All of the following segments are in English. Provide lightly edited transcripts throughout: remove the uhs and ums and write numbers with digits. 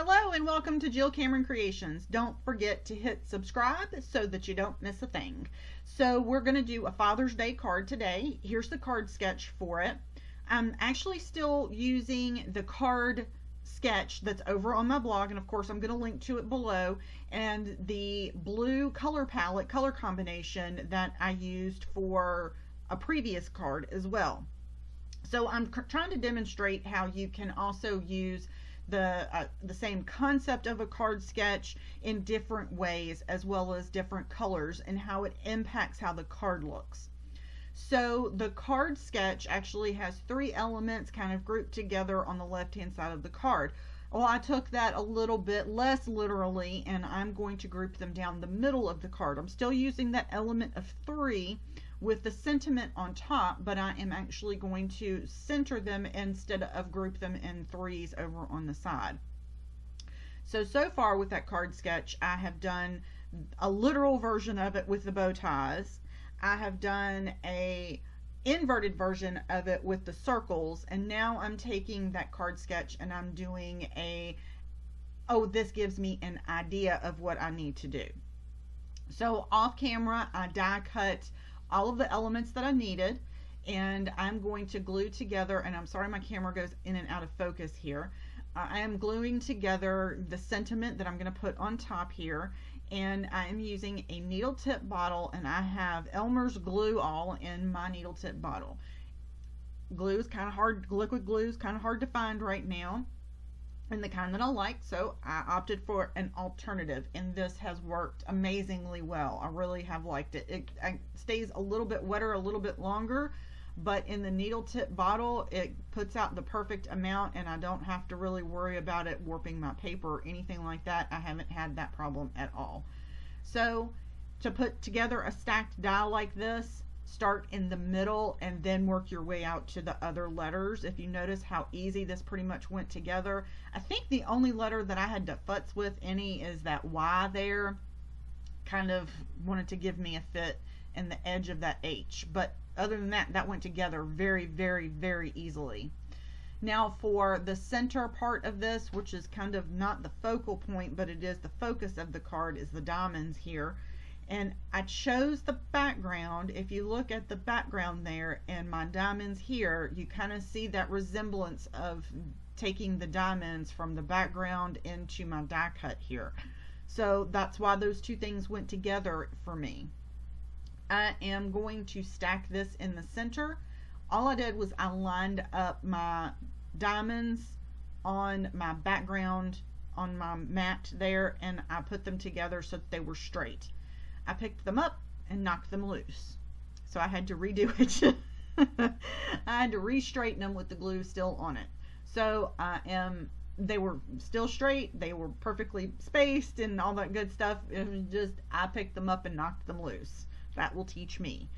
Hello and welcome to Jill Cameron Creations. Don't forget to hit subscribe so that you don't miss a thing. So we're going to do a Father's Day card today. Here's the card sketch for it. I'm actually still using the card sketch that's over on my blog, and of course I'm going to link to it below, and the blue color palette, color combination that I used for a previous card as well. So I'm trying to demonstrate how you can also use the same concept of a card sketch in different ways, as well as different colors, and how it impacts how the card looks. So the card sketch actually has three elements kind of grouped together on the left hand side of the card. Well, I took that a little bit less literally, and I'm going to group them down the middle of the card. I'm still using that element of three with the sentiment on top, but I am actually going to center them instead of group them in threes over on the side. So far with that card sketch, I have done a literal version of it with the bow ties. I have done a inverted version of it with the circles, and now I'm taking that card sketch and I'm doing this gives me an idea of what I need to do. So off camera, I die cut all of the elements that I needed, and I'm going to glue together, and I'm sorry my camera goes in and out of focus here. I am gluing together the sentiment that I'm going to put on top here, and I am using a needle tip bottle, and I have Elmer's glue all in my needle tip bottle. Glue is kind of hard, liquid glue is kind of hard to find right now, and the kind that I like, so I opted for an alternative, and this has worked amazingly well. I really have liked it. It stays a little bit wetter, a little bit longer, but in the needle tip bottle it puts out the perfect amount, and I don't have to really worry about it warping my paper or anything like that. I haven't had that problem at all. So to put together a stacked die like this, start in the middle and then work your way out to the other letters. If you notice how easy this pretty much went together, I think the only letter that I had to futz with any is that Y there. Kind of wanted to give me a fit in the edge of that H, but other than that, that went together very, very, very easily. Now for the center part of this, which is kind of not the focal point, but it is the focus of the card, is the diamonds here. And I chose the background. If you look at the background there and my diamonds here, you kind of see that resemblance of taking the diamonds from the background into my die cut here. So that's why those two things went together for me. I am going to stack this in the center. All I did was I lined up my diamonds on my background on my mat there, and I put them together so that they were straight. I picked them up and knocked them loose. So I had to redo it. I had to re-straighten them with the glue still on it. So they were still straight. They were perfectly spaced and all that good stuff. It was just, I picked them up and knocked them loose. That will teach me.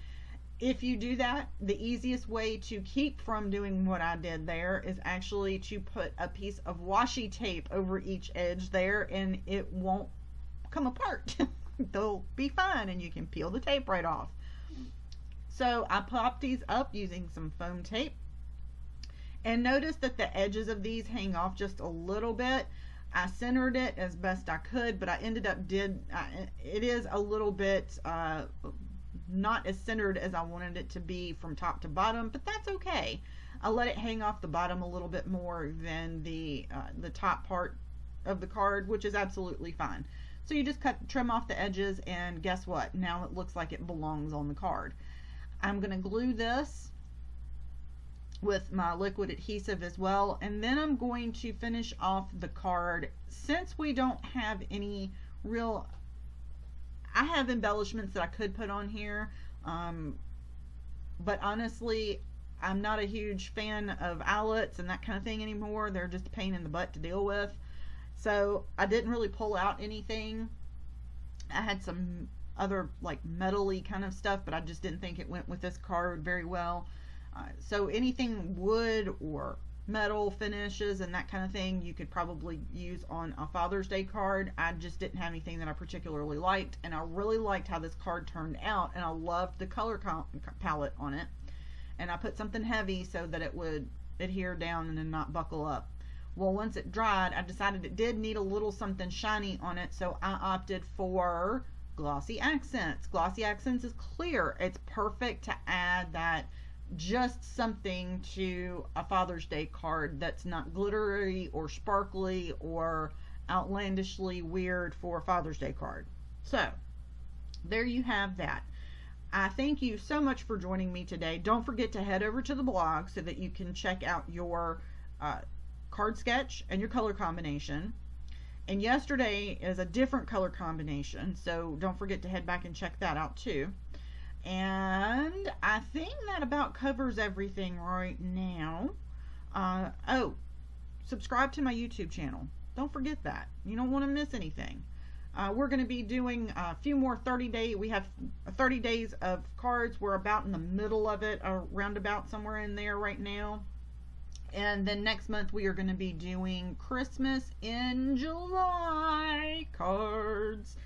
If you do that, the easiest way to keep from doing what I did there is actually to put a piece of washi tape over each edge there, and it won't come apart. They'll be fine, and you can peel the tape right off. So I popped these up using some foam tape, and notice that the edges of these hang off just a little bit. I centered it as best I could, but I ended up it is a little bit not as centered as I wanted it to be from top to bottom, but that's okay. I let it hang off the bottom a little bit more than the top part of the card, which is absolutely fine. So you just trim off the edges, and guess what? Now it looks like it belongs on the card. I'm going to glue this with my liquid adhesive as well, and then I'm going to finish off the card. Since we don't have any real, I have embellishments that I could put on here, but honestly I'm not a huge fan of eyelets and that kind of thing anymore. They're just a pain in the butt to deal with. So I didn't really pull out anything. I had some other like metal-y kind of stuff, but I just didn't think it went with this card very well. So anything wood or metal finishes and that kind of thing you could probably use on a Father's Day card. I just didn't have anything that I particularly liked, and I really liked how this card turned out, and I loved the color palette on it. And I put something heavy so that it would adhere down and then not buckle up. Well, once it dried, I decided it did need a little something shiny on it, so I opted for Glossy Accents. Glossy Accents is clear. It's perfect to add that just something to a Father's Day card that's not glittery or sparkly or outlandishly weird for a Father's Day card. So there you have that. I thank you so much for joining me today. Don't forget to head over to the blog so that you can check out your card sketch and your color combination. And yesterday is a different color combination, so don't forget to head back and check that out too. And I think that about covers everything right now. Oh, subscribe to my YouTube channel. Don't forget that. You don't want to miss anything. We're going to be doing a few more 30-day. We have 30 days of cards. We're about in the middle of it, around about somewhere in there right now. And then next month we are going to be doing Christmas in July cards.